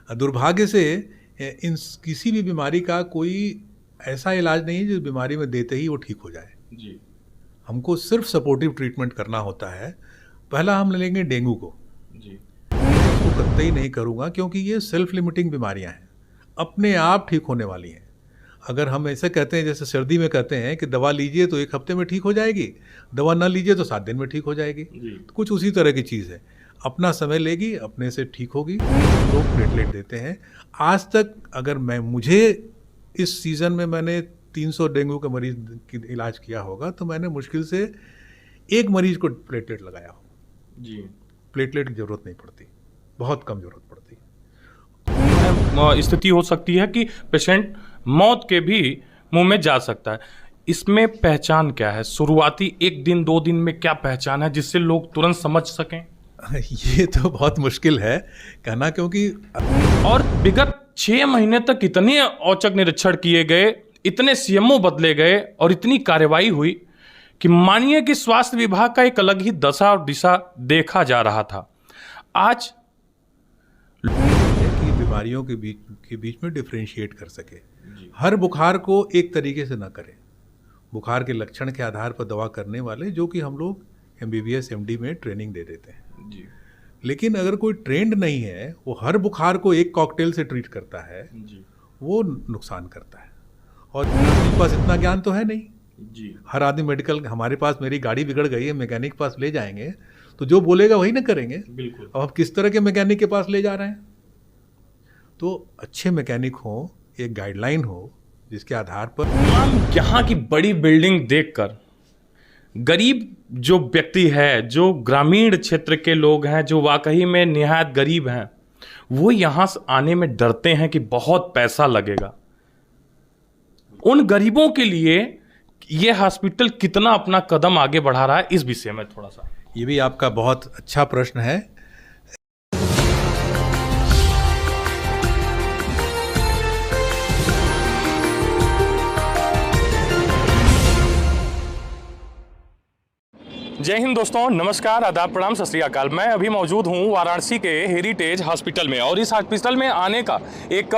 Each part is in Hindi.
दुर्भाग्य से इन किसी भी बीमारी का कोई ऐसा इलाज नहीं है जो बीमारी में देते ही वो ठीक हो जाए जी। हमको सिर्फ सपोर्टिव ट्रीटमेंट करना होता है। पहला हम लेंगे डेंगू को। जी। इसको कतई नहीं करूँगा क्योंकि ये सेल्फ लिमिटिंग बीमारियां हैं, अपने आप ठीक होने वाली हैं। अगर हम ऐसे कहते हैं जैसे सर्दी में कहते हैं कि दवा लीजिए तो 1 हफ्ते में ठीक हो जाएगी, दवा ना लीजिए तो 7 दिन में ठीक हो जाएगी, तो कुछ उसी तरह की चीज़ है। अपना समय लेगी, अपने से ठीक होगी। लोग प्लेटलेट देते हैं। आज तक अगर मुझे इस सीज़न में मैंने 300 डेंगू के मरीज की इलाज किया होगा तो मैंने मुश्किल से 1 मरीज को प्लेटलेट लगाया हो। जी। प्लेटलेट की ज़रूरत नहीं पड़ती, बहुत कम ज़रूरत पड़ती। स्थिति हो सकती है कि पेशेंट मौत के भी मुंह में जा सकता है। इसमें पहचान क्या है? शुरुआती 1 दिन 2 दिन में क्या पहचान है जिससे लोग तुरंत समझ सकें? ये तो बहुत मुश्किल है कहना, क्योंकि और विगत 6 महीने तक इतने औचक निरीक्षण किए गए, इतने सीएमओ बदले गए और इतनी कार्रवाई हुई कि मानिए कि स्वास्थ्य विभाग का एक अलग ही दशा और दिशा देखा जा रहा था। आज कि बीमारियों के बीच में डिफरेंशिएट कर सके। हर बुखार को एक तरीके से ना करें। बुखार के लक्षण के आधार पर दवा करने वाले, जो कि हम लोग MBBS MD में ट्रेनिंग दे देते हैं जी। लेकिन अगर कोई ट्रेंड नहीं है, वो हर बुखार को एक कॉकटेल से ट्रीट करता है जी। वो नुकसान करता है। और मेरे पास इतना ज्ञान तो है नहीं जी। हर आदमी मेडिकल, हमारे पास मेरी गाड़ी बिगड़ गई है, मैकेनिक पास ले जाएंगे तो जो बोलेगा वही ना करेंगे। बिल्कुल। अब आप किस तरह के मैकेनिक के पास ले जा रहे हैं? तो अच्छे मैकेनिक हो, एक गाइडलाइन हो जिसके आधार पर हम यहाँ की बड़ी बिल्डिंग देखकर गरीब जो व्यक्ति है, जो ग्रामीण क्षेत्र के लोग हैं, जो वाकई में निहायत गरीब हैं, वो यहाँ से आने में डरते हैं कि बहुत पैसा लगेगा। उन गरीबों के लिए ये हॉस्पिटल कितना अपना कदम आगे बढ़ा रहा है, इस विषय में थोड़ा सा। ये भी आपका बहुत अच्छा प्रश्न है। जय हिंद दोस्तों, नमस्कार, आदाब, प्रणाम, सत श्री अकाल। मैं अभी मौजूद हूँ वाराणसी के हेरिटेज हॉस्पिटल में और इस हॉस्पिटल में आने का एक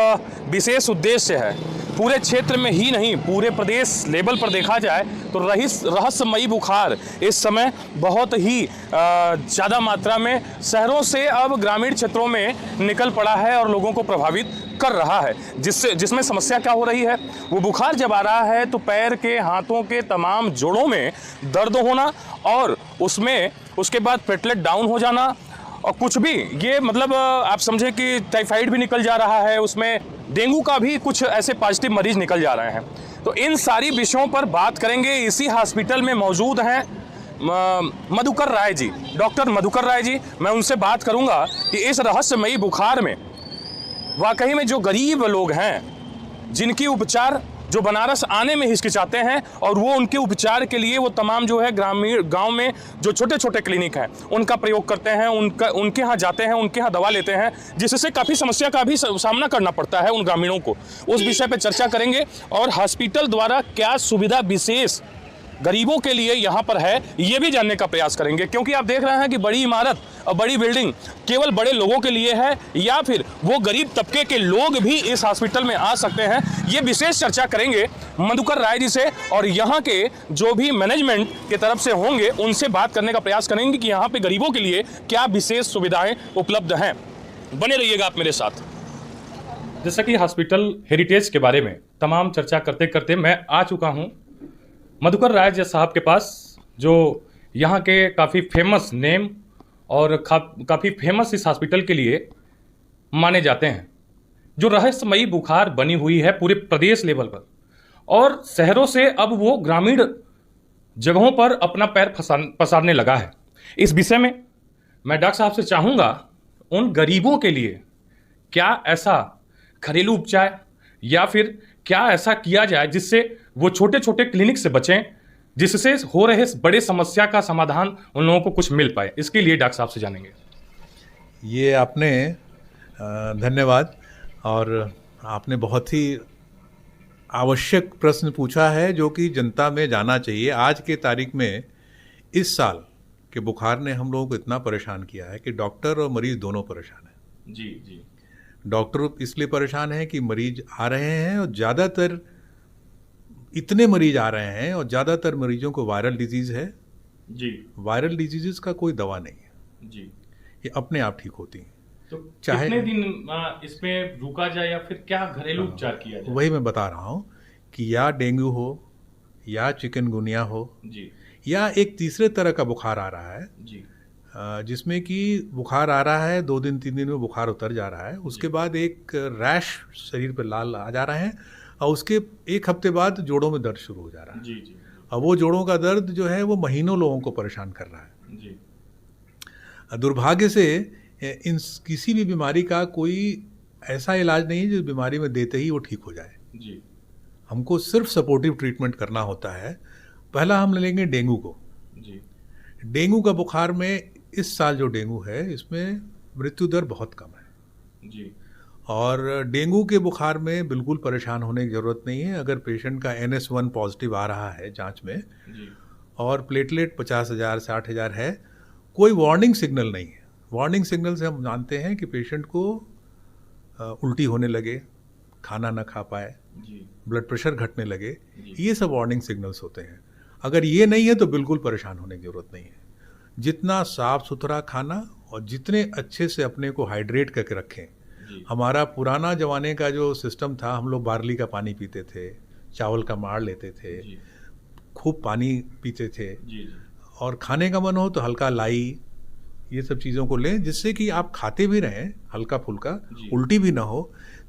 विशेष उद्देश्य है। पूरे क्षेत्र में ही नहीं, पूरे प्रदेश लेवल पर देखा जाए तो रहस्यमयी बुखार इस समय बहुत ही ज़्यादा मात्रा में शहरों से अब ग्रामीण क्षेत्रों में निकल पड़ा है और लोगों को प्रभावित कर रहा है। जिसमें समस्या क्या हो रही है, वो बुखार जब आ रहा है तो पैर के, हाथों के तमाम जोड़ों में दर्द होना और उसके बाद प्लेटलेट डाउन हो जाना और कुछ भी, ये मतलब आप समझे कि टाइफाइड भी निकल जा रहा है, उसमें डेंगू का भी कुछ ऐसे पॉजिटिव मरीज निकल जा रहे हैं। तो इन सारी विषयों पर बात करेंगे। इसी हॉस्पिटल में मौजूद हैं मधुकर राय जी, डॉक्टर मधुकर राय जी। मैं उनसे बात करूंगा कि इस रहस्यमयी बुखार में वाकई में जो गरीब लोग हैं, जिनकी उपचार जो बनारस आने में हिचकिचाते हैं और वो उनके उपचार के लिए वो तमाम जो है ग्रामीण गांव में जो छोटे छोटे क्लिनिक हैं उनका प्रयोग करते हैं, उनके यहाँ जाते हैं, उनके यहाँ दवा लेते हैं, जिससे काफ़ी समस्या का भी सामना करना पड़ता है उन ग्रामीणों को। उस विषय पर चर्चा करेंगे और हॉस्पिटल द्वारा क्या सुविधा विशेष गरीबों के लिए यहाँ पर है, ये भी जानने का प्रयास करेंगे। क्योंकि आप देख रहे हैं कि बड़ी इमारत और बड़ी बिल्डिंग केवल बड़े लोगों के लिए है या फिर वो गरीब तबके के लोग भी इस हॉस्पिटल में आ सकते हैं, ये विशेष चर्चा करेंगे मधुकर राय जी से। और यहाँ के जो भी मैनेजमेंट के तरफ से होंगे उनसे बात करने का प्रयास करेंगे कि यहाँ पे गरीबों के लिए क्या विशेष सुविधाएं उपलब्ध हैं। बने रहिएगा आप मेरे साथ। जैसा कि हॉस्पिटल हेरिटेज के बारे में तमाम चर्चा करते करते मैं आ चुका हूँ मधुकर राय जी साहब के पास, जो यहाँ के काफ़ी फेमस नेम और काफ़ी फेमस इस हॉस्पिटल के लिए माने जाते हैं। जो रहस्यमयी बुखार बनी हुई है पूरे प्रदेश लेवल पर और शहरों से अब वो ग्रामीण जगहों पर अपना पैर पसारने लगा है। इस विषय में मैं डॉक्टर साहब से चाहूँगा उन गरीबों के लिए क्या ऐसा घरेलू उपचार या फिर क्या ऐसा किया जाए जिससे वो छोटे छोटे क्लिनिक से बचें, जिससे हो रहे बड़े समस्या का समाधान उन लोगों को कुछ मिल पाए। इसके लिए डॉक्टर साहब से जानेंगे। ये आपने धन्यवाद, और आपने बहुत ही आवश्यक प्रश्न पूछा है जो कि जनता में जाना चाहिए। आज के तारीख में इस साल के बुखार ने हम लोगों को इतना परेशान किया है कि डॉक्टर और मरीज दोनों परेशान हैं। जी जी। डॉक्टर इसलिए परेशान है कि मरीज आ रहे हैं और ज़्यादातर इतने मरीज आ रहे हैं और ज़्यादातर मरीजों को वायरल डिजीज़ है। जी वायरल डिजीज़ का कोई दवा नहीं है, जी। ये अपने आप ठीक होती हैं। तो चाहे- कितने दिन इसमें रुका जाए या फिर क्या घरेलू उपचार किया जाए? वही मैं बता रहा हूँ कि या डेंगू हो या चिकनगुनिया हो जी या एक तीसरे तरह का बुखार आ रहा है, जी जिसमें कि बुखार आ रहा है, 2 दिन 3 दिन में बुखार उतर जा रहा है, उसके बाद एक रैश शरीर पर लाल आ जा रहे हैं और उसके 1 हफ्ते बाद जोड़ों में दर्द शुरू हो जा रहा है। जी जी और वो जोड़ों का दर्द जो है वो महीनों लोगों को परेशान कर रहा है। जी दुर्भाग्य से इन किसी भी बीमारी का कोई ऐसा इलाज नहीं है जिस बीमारी में देते ही वो ठीक हो जाए। जी हमको सिर्फ सपोर्टिव ट्रीटमेंट करना होता है। पहला हम लेंगे डेंगू को। जी डेंगू का बुखार में इस साल जो डेंगू है इसमें मृत्यु दर बहुत कम है जी और डेंगू के बुखार में बिल्कुल परेशान होने की ज़रूरत नहीं है। अगर पेशेंट का NS1 पॉजिटिव आ रहा है जांच में जी और प्लेटलेट 50,000 60,000 है, कोई वार्निंग सिग्नल नहीं है। वार्निंग सिग्नल से हम जानते हैं कि पेशेंट को उल्टी होने लगे, खाना ना खा पाए, जी ब्लड प्रेशर घटने लगे, जी। ये सब वार्निंग सिग्नल्स होते हैं। अगर ये नहीं है तो बिल्कुल परेशान होने की ज़रूरत नहीं है। जितना साफ सुथरा खाना और जितने अच्छे से अपने को हाइड्रेट करके रखें। जी हमारा पुराना ज़माने का जो सिस्टम था, हम लोग बार्ली का पानी पीते थे, चावल का माड़ लेते थे, जी खूब पानी पीते थे जी और खाने का मन हो तो हल्का लाई, ये सब चीज़ों को लें जिससे कि आप खाते भी रहें हल्का फुल्का, जी। उल्टी भी ना हो।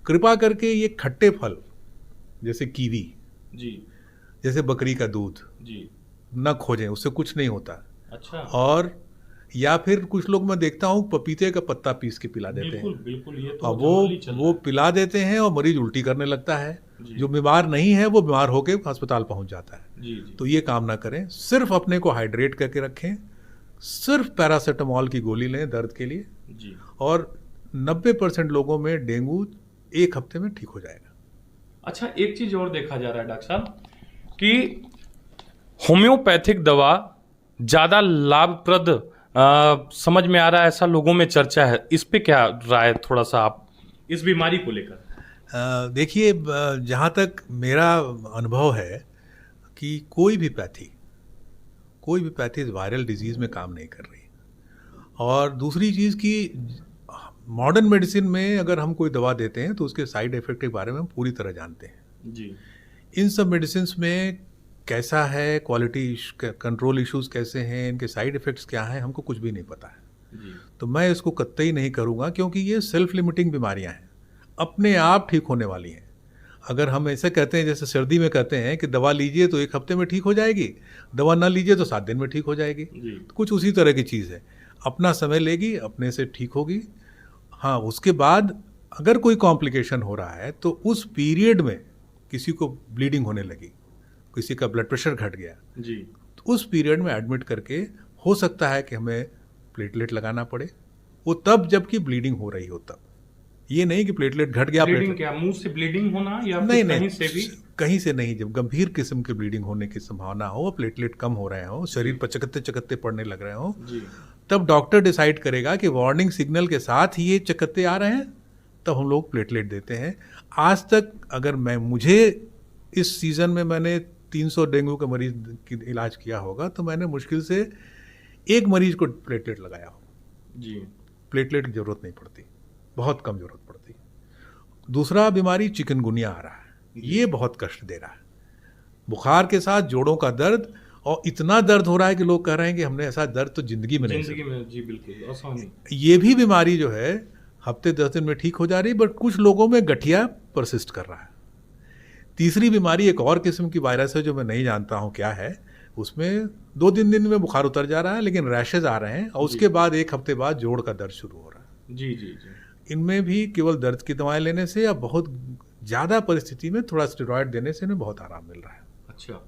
कृपा करके ये खट्टे फल जैसे कीवी, जी जैसे बकरी का दूध जी न खोजें, उससे कुछ नहीं होता। अच्छा और या फिर कुछ लोग मैं देखता हूँ पपीते का पत्ता पीस के पिला देते बिल्कुल हैं बिल्कुल, ये तो और जनरली चल वो रहा है। पिला देते हैं और मरीज उल्टी करने लगता है। जी। जो बीमार नहीं है वो बीमार होकर अस्पताल पहुंच जाता है। जी जी तो ये काम ना करें, सिर्फ अपने को हाइड्रेट करके रखें, सिर्फ पैरासीटामोल की गोली लें दर्द के लिए जी। और 90% लोगों में डेंगू 1 हफ्ते में ठीक हो जाएगा। अच्छा, एक चीज और देखा जा रहा है डॉक्टर साहब कि होम्योपैथिक दवा ज्यादा लाभप्रद समझ में आ रहा है, ऐसा लोगों में चर्चा है। इस पे क्या राय, थोड़ा सा आप इस बीमारी को लेकर? देखिए, जहाँ तक मेरा अनुभव है कि कोई भी पैथी वायरल डिजीज़ में काम नहीं कर रही। और दूसरी चीज़ कि मॉडर्न मेडिसिन में अगर हम कोई दवा देते हैं तो उसके साइड इफ़ेक्ट के बारे में हम पूरी तरह जानते हैं। जी इन सब मेडिसिन्स में कैसा है, क्वालिटी कंट्रोल इश्यूज कैसे हैं, इनके साइड इफ़ेक्ट्स क्या हैं, हमको कुछ भी नहीं पता है। जी तो मैं इसको कतई नहीं करूँगा क्योंकि ये सेल्फ लिमिटिंग बीमारियाँ हैं, अपने आप ठीक होने वाली हैं। अगर हम ऐसे कहते हैं जैसे सर्दी में कहते हैं कि दवा लीजिए तो 1 हफ्ते में ठीक हो जाएगी, दवा ना लीजिए तो 7 दिन में ठीक हो जाएगी, जी तो कुछ उसी तरह की चीज़ है। अपना समय लेगी, अपने से ठीक होगी। हाँ, उसके बाद अगर कोई कॉम्प्लिकेशन हो रहा है तो उस पीरियड में किसी को ब्लीडिंग होने लगी, किसी का ब्लड प्रेशर घट गया, जी तो उस पीरियड में एडमिट करके हो सकता है कि हमें प्लेटलेट लगाना पड़े। वो तब जबकि ब्लीडिंग हो रही हो तब, ये नहीं कि प्लेटलेट घट गया। ब्लीडिंग क्या, मुंह से ब्लीडिंग होना या नहीं फिर नहीं, कहीं से भी? कहीं से नहीं। जब गंभीर किस्म की ब्लीडिंग होने की संभावना हो, प्लेटलेट कम हो रहे हो, शरीर पर चकत्ते चकत्ते पड़ने लग रहे हो, जी तब डॉक्टर डिसाइड करेगा कि वार्निंग सिग्नल के साथ ही ये चकत्ते आ रहे हैं, तब हम लोग प्लेटलेट देते हैं। आज तक अगर मुझे इस सीज़न में मैंने 300 डेंगू के मरीज की इलाज किया होगा तो मैंने मुश्किल से 1 मरीज को प्लेटलेट लगाया हो। जी प्लेटलेट की ज़रूरत नहीं पड़ती, बहुत कम ज़रूरत पड़ती। दूसरा बीमारी चिकनगुनिया आ रहा है, ये बहुत कष्ट दे रहा है। बुखार के साथ जोड़ों का दर्द, और इतना दर्द हो रहा है कि लोग कह रहे हैं कि हमने ऐसा दर्द तो जिंदगी में नहीं जिंदगी में, जी बिल्कुल आसानी। ये भी बीमारी जो है हफ्ते 10 दिन में ठीक हो जा रही, बट कुछ लोगों में गठिया परसिस्ट कर रहा है। तीसरी बीमारी एक और किस्म की वायरस है जो मैं नहीं जानता हूँ क्या है, उसमें 2-3 दिन में बुखार उतर जा रहा है लेकिन रैशेज आ रहे हैं और उसके बाद 1 हफ्ते बाद जोड़ का दर्द शुरू हो रहा है। जी जी जी इनमें भी केवल दर्द की दवाएं लेने से या बहुत ज़्यादा परिस्थिति में थोड़ा स्टेरॉयड देने से इन्हें बहुत आराम मिल रहा है। अच्छा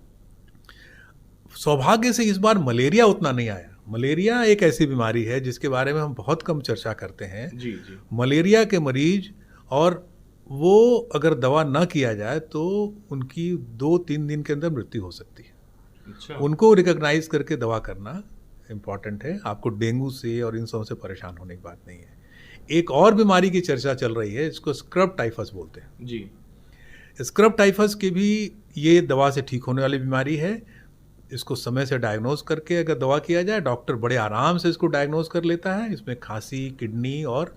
सौभाग्य से इस बार मलेरिया उतना नहीं आया। मलेरिया एक ऐसी बीमारी है जिसके बारे में हम बहुत कम चर्चा करते हैं। जी जी मलेरिया के मरीज, और वो अगर दवा न किया जाए तो उनकी 2-3 दिन के अंदर मृत्यु हो सकती है। अच्छा उनको रिकॉग्नाइज करके दवा करना इम्पॉर्टेंट है। आपको डेंगू से और इन सबों से परेशान होने की बात नहीं है। एक और बीमारी की चर्चा चल रही है, इसको स्क्रब टाइफस बोलते हैं जी। स्क्रब टाइफस की भी ये दवा से ठीक होने वाली बीमारी है। इसको समय से डायग्नोज करके अगर दवा किया जाए, डॉक्टर बड़े आराम से इसको डायग्नोज कर लेता है। इसमें खांसी, किडनी और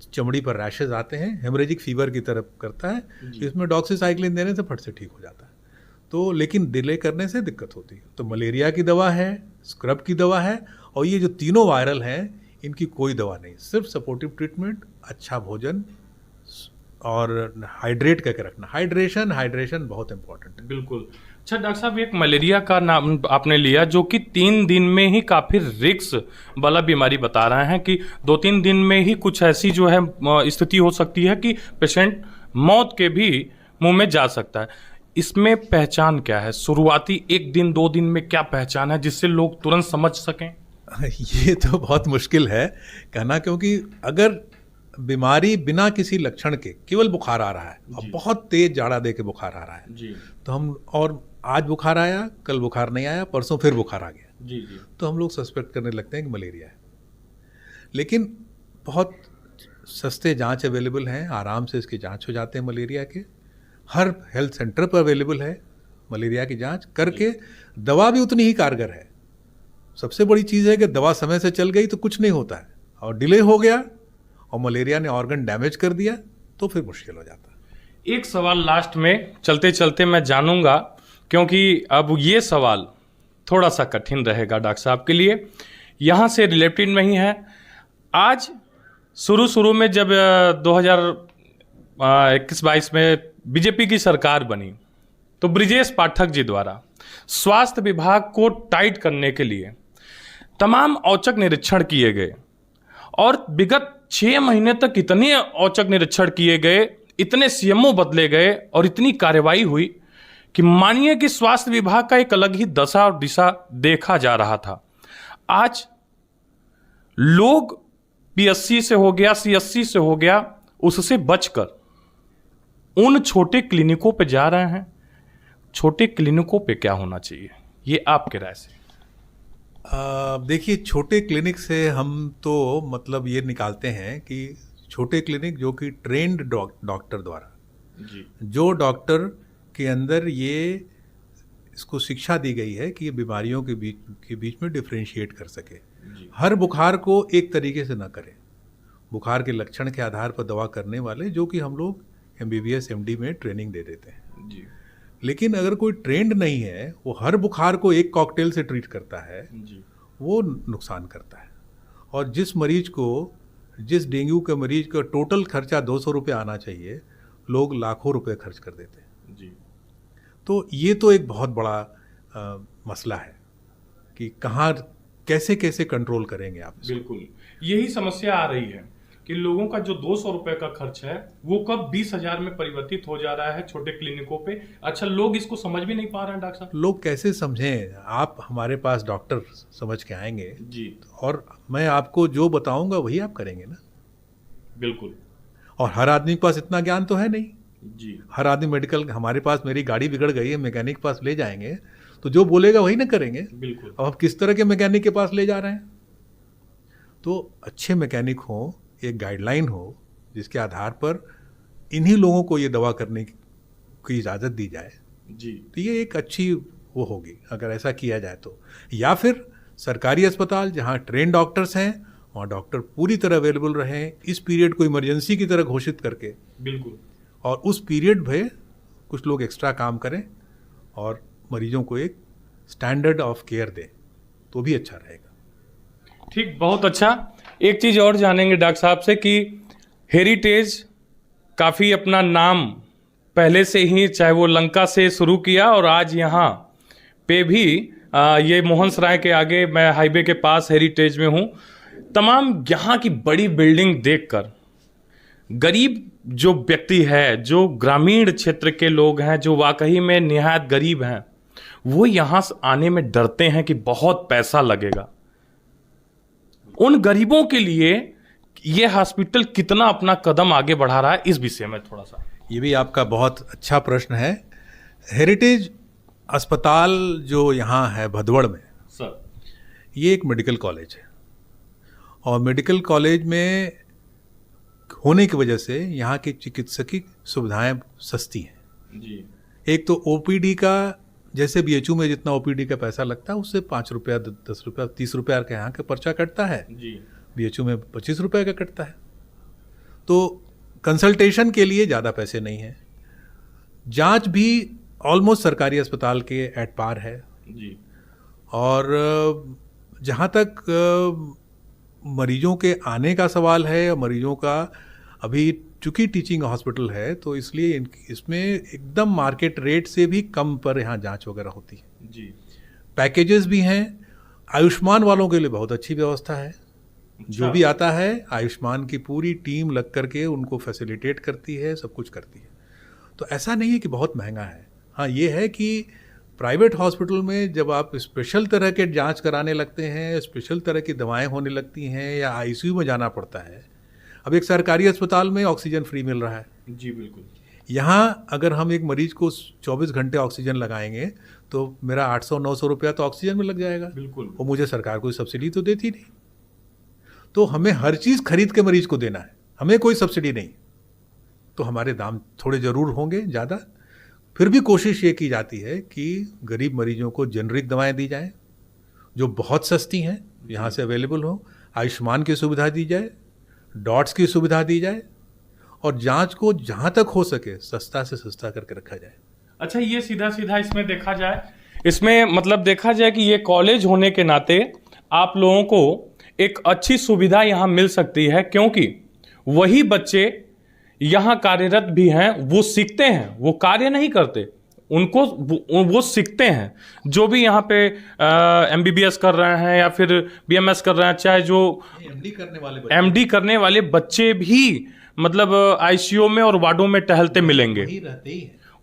चमड़ी पर रैशेज आते हैं, हेमरेजिक फीवर की तरफ करता है। इसमें डॉक्सीसाइक्लिन देने से फट से ठीक हो जाता है। तो लेकिन डिले करने से दिक्कत होती है। तो मलेरिया की दवा है, स्क्रब की दवा है, और ये जो तीनों वायरल हैं इनकी कोई दवा नहीं, सिर्फ सपोर्टिव ट्रीटमेंट, अच्छा भोजन और हाइड्रेट करके रखना। हाइड्रेशन बहुत इंपॉर्टेंट है। बिल्कुल। अच्छा डॉक्टर साहब, एक मलेरिया का नाम आपने लिया जो कि 3 दिन में ही काफ़ी रिस्क वाला बीमारी बता रहे हैं कि 2-3 दिन में ही कुछ ऐसी जो है स्थिति हो सकती है कि पेशेंट मौत के भी मुंह में जा सकता है। इसमें पहचान क्या है? शुरुआती 1 दिन 2 दिन में क्या पहचान है जिससे लोग तुरंत समझ सकें? ये तो बहुत मुश्किल है कहना, क्योंकि अगर बीमारी बिना किसी लक्षण के केवल बुखार आ रहा है और बहुत तेज जाड़ा दे के बुखार आ रहा है जी। तो हम, और आज बुखार आया, कल बुखार नहीं आया, परसों फिर बुखार आ गया, जी जी, तो हम लोग सस्पेक्ट करने लगते हैं कि मलेरिया है। लेकिन बहुत सस्ते जांच अवेलेबल हैं, आराम से इसकी जांच हो जाते हैं मलेरिया के। हर हेल्थ सेंटर पर अवेलेबल है मलेरिया की जांच करके। दवा भी उतनी ही कारगर है। सबसे बड़ी चीज़ है कि दवा समय से चल गई तो कुछ नहीं होता है, और डिले हो गया और मलेरिया ने ऑर्गन डैमेज कर दिया तो फिर मुश्किल हो जाता है। एक सवाल लास्ट में चलते चलते मैं जानूंगा, क्योंकि अब ये सवाल थोड़ा सा कठिन रहेगा डॉक्टर साहब के लिए, यहाँ से रिलेटेड नहीं है। आज शुरू में जब 2021-22 में बीजेपी की सरकार बनी तो ब्रिजेश पाठक जी द्वारा स्वास्थ्य विभाग को टाइट करने के लिए तमाम औचक निरीक्षण किए गए, और विगत 6 महीने तक इतने औचक निरीक्षण किए गए, इतने सीएमओ बदले गए और इतनी कार्रवाई हुई कि मानिए कि स्वास्थ्य विभाग का एक अलग ही दशा और दिशा देखा जा रहा था। आज लोग पीएससी से हो गया, सीएससी से हो गया, उससे बचकर उन छोटे क्लिनिकों पे जा रहे हैं। छोटे क्लिनिकों पे क्या होना चाहिए, ये आपके राय से? देखिए, छोटे क्लिनिक से हम तो मतलब ये निकालते हैं कि छोटे क्लिनिक जो कि ट्रेंड डॉक्टर द्वारा, जी, जो डॉक्टर के अंदर ये इसको शिक्षा दी गई है कि ये बीमारियों के बीच में डिफरेंशिएट कर सके। हर बुखार को एक तरीके से ना करें, बुखार के लक्षण के आधार पर दवा करने वाले, जो कि हम लोग MBBS MD में ट्रेनिंग दे देते हैं। जी लेकिन अगर कोई ट्रेंड नहीं है, वो हर बुखार को एक कॉकटेल से ट्रीट करता है, जी, वो नुकसान करता है। और जिस डेंगू के मरीज का टोटल खर्चा 200 रुपये आना चाहिए, लोग लाखों रुपए खर्च कर देते हैं। जी, तो ये तो एक बहुत बड़ा मसला है कि कहाँ कैसे कैसे कंट्रोल करेंगे आप इसको। बिल्कुल यही समस्या आ रही है कि लोगों का जो 200 रुपए का खर्च है वो कब 20,000 में परिवर्तित हो जा रहा है छोटे क्लिनिकों पे। अच्छा, लोग इसको समझ भी नहीं पा रहे हैं डॉक्टर साहब। लोग कैसे समझें? आप हमारे पास डॉक्टर समझ के आएंगे जी, और मैं आपको जो बताऊंगा वही आप करेंगे ना। बिल्कुल। और हर आदमी के पास इतना ज्ञान तो है नहीं। जी, हर आदमी मेडिकल, हमारे पास मेरी गाड़ी बिगड़ गई है, मैकेनिक के पास ले जाएंगे तो जो बोलेगा वही ना करेंगे। बिल्कुल। अब आप किस तरह के मैकेनिक के पास ले जा रहे हैं? तो अच्छे मैकेनिक हो, एक गाइडलाइन हो जिसके आधार पर इन्हीं लोगों को ये दवा करने की इजाज़त दी जाए, जी, तो ये एक अच्छी वो होगी अगर ऐसा किया जाए तो। या फिर सरकारी अस्पताल जहाँ ट्रेन डॉक्टर्स हैं, वहाँ डॉक्टर पूरी तरह अवेलेबल रहें, इस पीरियड को इमरजेंसी की तरह घोषित करके, बिल्कुल। और उस पीरियड में कुछ लोग एक्स्ट्रा काम करें और मरीजों को एक स्टैंडर्ड ऑफ केयर दें, तो भी अच्छा रहेगा। ठीक, बहुत अच्छा। एक चीज़ और जानेंगे डॉक्टर साहब से कि हेरिटेज काफ़ी अपना नाम पहले से ही, चाहे वो लंका से शुरू किया और आज यहाँ पे भी ये मोहन सराय के आगे, मैं हाईवे के पास हेरिटेज में हूँ। तमाम यहाँ की बड़ी बिल्डिंग देखकर गरीब जो व्यक्ति है, जो ग्रामीण क्षेत्र के लोग हैं, जो वाकई में निहायत गरीब हैं, वो यहाँ आने में डरते हैं कि बहुत पैसा लगेगा। उन गरीबों के लिए ये हॉस्पिटल कितना अपना कदम आगे बढ़ा रहा है, इस विषय में थोड़ा सा। ये भी आपका बहुत अच्छा प्रश्न है। हेरिटेज अस्पताल जो यहाँ है भदवड़ में सर, ये एक मेडिकल कॉलेज है, और मेडिकल कॉलेज में होने की वजह से यहाँ की चिकित्सकीय सुविधाएं सस्ती हैं जी। एक तो ओपीडी का, जैसे बीएचयू में जितना ओपीडी का पैसा लगता है उससे 5 रुपया 10 रुपया 30 रुपया का यहाँ का पर्चा कटता है, जी। बीएचयू में 25 रुपये का कटता है। तो कंसल्टेशन के लिए ज़्यादा पैसे नहीं हैं। जांच भी ऑलमोस्ट सरकारी अस्पताल के एट पार है जी। और जहाँ तक मरीजों के आने का सवाल है, मरीजों का अभी चूँकि टीचिंग हॉस्पिटल है तो इसलिए इसमें एकदम मार्केट रेट से भी कम पर यहाँ जांच वगैरह होती है जी। पैकेजेस भी हैं। आयुष्मान वालों के लिए बहुत अच्छी व्यवस्था है। जो भी आता है आयुष्मान की पूरी टीम लग करके उनको फैसिलिटेट करती है, सब कुछ करती है। तो ऐसा नहीं है कि बहुत महंगा है। हाँ, ये है कि प्राइवेट हॉस्पिटल में जब आप स्पेशल तरह के जांच कराने लगते हैं, स्पेशल तरह की दवाएं होने लगती हैं या आईसीयू में जाना पड़ता है। अब एक सरकारी अस्पताल में ऑक्सीजन फ्री मिल रहा है। जी बिल्कुल। यहाँ अगर हम एक मरीज को 24 घंटे ऑक्सीजन लगाएंगे तो मेरा 800-900 रुपया तो ऑक्सीजन में लग जाएगा। बिल्कुल। और मुझे सरकार कोई सब्सिडी तो देती नहीं। तो हमें हर चीज़ खरीद के मरीज को देना है, हमें कोई सब्सिडी नहीं। तो हमारे दाम थोड़े ज़रूर होंगे ज़्यादा, फिर भी कोशिश ये की जाती है कि गरीब मरीजों को जेनरिक दवाएं दी जाएं जो बहुत सस्ती हैं, यहाँ से अवेलेबल हो। आयुष्मान की सुविधा दी जाए, डॉट्स की सुविधा दी जाए और जांच को जहाँ तक हो सके सस्ता से सस्ता करके रखा जाए। अच्छा, ये सीधा सीधा इसमें देखा जाए, इसमें मतलब देखा जाए कि ये कॉलेज होने के नाते आप लोगों को एक अच्छी सुविधा यहाँ मिल सकती है, क्योंकि वही बच्चे यहाँ कार्यरत भी हैं, वो सीखते हैं, वो कार्य नहीं करते, उनको वो सीखते हैं। जो भी यहाँ पे एमबीबीएस कर रहे हैं या फिर बीएमएस कर रहे हैं, चाहे जो एमडी करने वाले बच्चे भी मतलब आईसीयू में और वार्डों में टहलते मिलेंगे,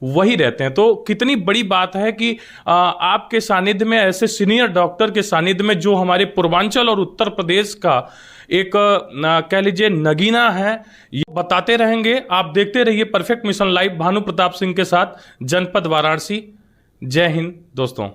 वही रहते हैं। तो कितनी बड़ी बात है कि आपके सानिध्य में, ऐसे सीनियर डॉक्टर के सानिध्य में, जो हमारे पूर्वांचल और उत्तर प्रदेश का एक कह लीजिए नगीना है, ये बताते रहेंगे। आप देखते रहिए perfect mission live, Bhanu Pratap Singh के साथ, जनपद वाराणसी। जय हिंद दोस्तों।